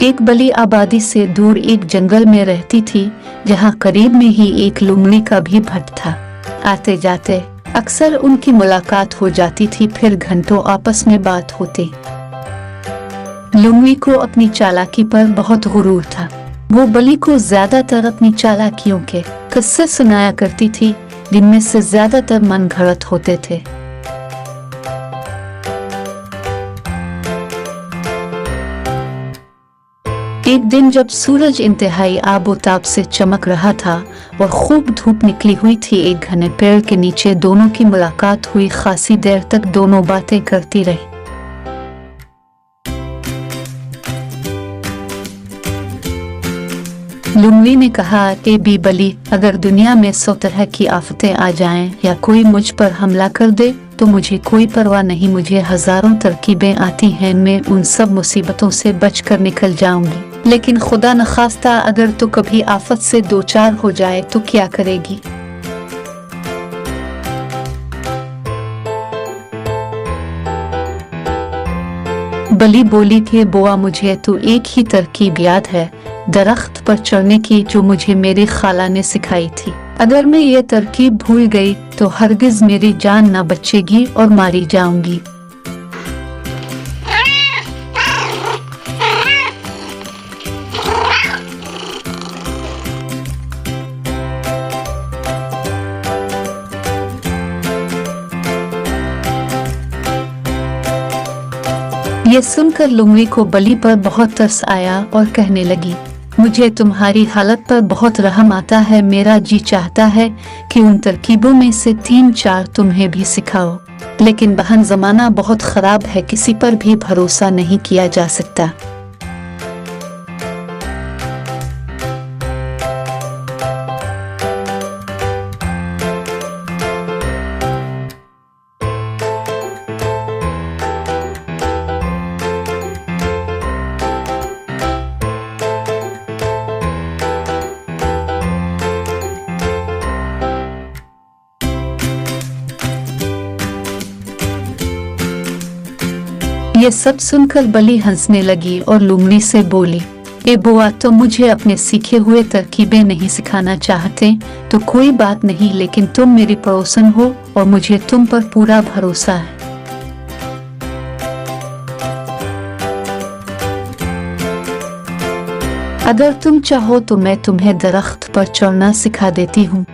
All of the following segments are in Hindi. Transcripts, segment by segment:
एक बड़ी आबादी से दूर एक जंगल में रहती थी, जहाँ करीब में ही एक लुमड़ी का भी भट्ट था। आते जाते अक्सर उनकी मुलाकात हो जाती थी, फिर घंटों आपस में बात होती। लुमड़ी को अपनी चालाकी पर बहुत गुरूर था। वो बली को ज्यादातर अपनी चालाकियों के किस्से सुनाया करती थी, जिनमें से ज्यादातर मनगढ़ंत होते थे। एक दिन जब सूरज इंतहाई आबोताब से चमक रहा था और खूब धूप निकली हुई थी, एक घने पेड़ के नीचे दोनों की मुलाकात हुई। खासी देर तक दोनों बातें करती रही। लुमड़ी ने कहा कि बली, अगर दुनिया में 100 तरह की आफतें आ जाएं या कोई मुझ पर हमला कर दे तो मुझे कोई परवाह नहीं। मुझे हजारों तरकीबें आती हैं, मैं उन सब मुसीबतों से बचकर निकल जाऊंगी। लेकिन खुदा न खास्ता अगर तो कभी आफत से 2-4 हो जाए तो क्या करेगी? बली बोली कि बुआ, मुझे तो एक ही तरकीब याद है, दरख्त पर चढ़ने की, जो मुझे मेरी खाला ने सिखाई थी। अगर मैं ये तरकीब भूल गई तो हरगिज मेरी जान न बचेगी और मारी जाऊंगी। ये सुनकर लुमड़ी को बली पर बहुत तरस आया और कहने लगी, मुझे तुम्हारी हालत पर बहुत रहम आता है। मेरा जी चाहता है कि उन तरकीबों में से 3-4 तुम्हें भी सिखाओ, लेकिन बहन जमाना बहुत खराब है, किसी पर भी भरोसा नहीं किया जा सकता। ये सब सुनकर बली हंसने लगी और लुमड़ी से बोली, ए बुआ, तुम मुझे अपने सीखे हुए तरकीबें नहीं सिखाना चाहते तो कोई बात नहीं, लेकिन तुम मेरी पड़ोसन हो और मुझे तुम पर पूरा भरोसा है। अगर तुम चाहो तो मैं तुम्हें दरख्त पर चढ़ना सिखा देती हूँ।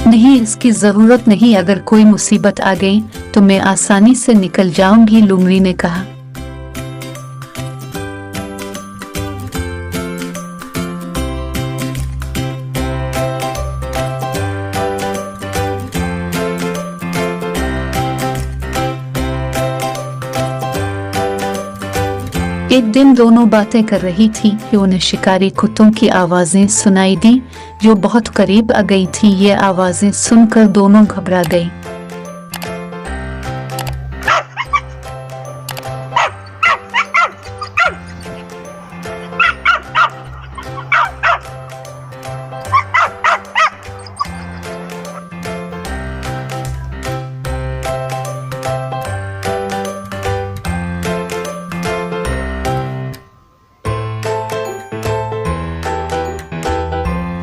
नहीं, इसकी जरूरत नहीं, अगर कोई मुसीबत आ गई तो मैं आसानी से निकल जाऊंगी, लुमड़ी ने कहा। एक दिन दोनों बातें कर रही थी कि उन्हें शिकारी कुत्तों की आवाजें सुनाई दी जो बहुत करीब आ गई थी। ये आवाजें सुनकर दोनों घबरा गई।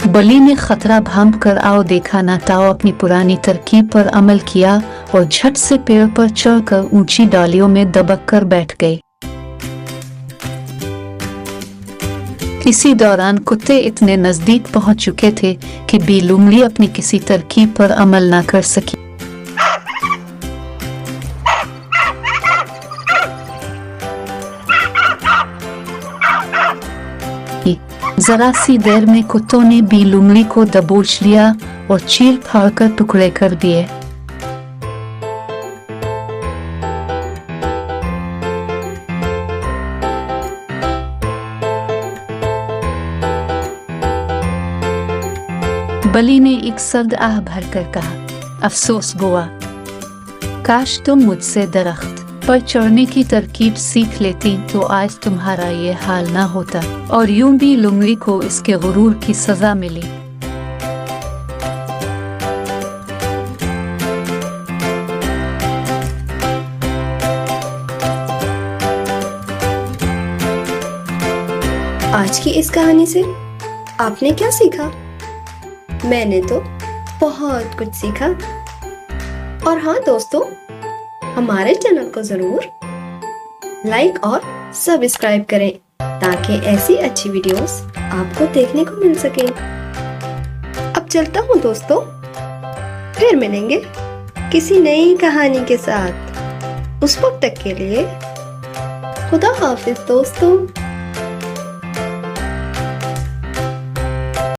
बली ने खतरा भांप कर आओ देखा ना ताओ अपनी पुरानी तरकीब पर अमल किया और झट से पेड़ पर चढ़कर ऊंची डालियों में दबक कर बैठ गए। इसी दौरान कुत्ते इतने नजदीक पहुंच चुके थे कि लुमड़ी अपनी किसी तरकीब पर अमल ना कर सकी। जरा सी देर में कुत्तों ने लुमड़ी को दबोच लिया और चीर फाड़ कर टुकड़े कर दिए। बली ने एक सर्द आह भरकर कहा, अफसोस बुआ, काश तुम मुझसे दरख्त पर चढ़ने की तरकीब सीख लेती तो आज तुम्हारा ये हाल ना होता। और यूं भी लुमड़ी को इसके गुरूर की सजा मिली। आज की इस कहानी से आपने क्या सीखा? मैंने तो बहुत कुछ सीखा। और हाँ दोस्तों, हमारे चैनल को जरूर लाइक और सब्सक्राइब करें ताकि ऐसी अच्छी वीडियोस आपको देखने को मिल सके। अब चलता हूँ दोस्तों, फिर मिलेंगे किसी नई कहानी के साथ। उस वक्त तक के लिए खुदा हाफिज दोस्तों।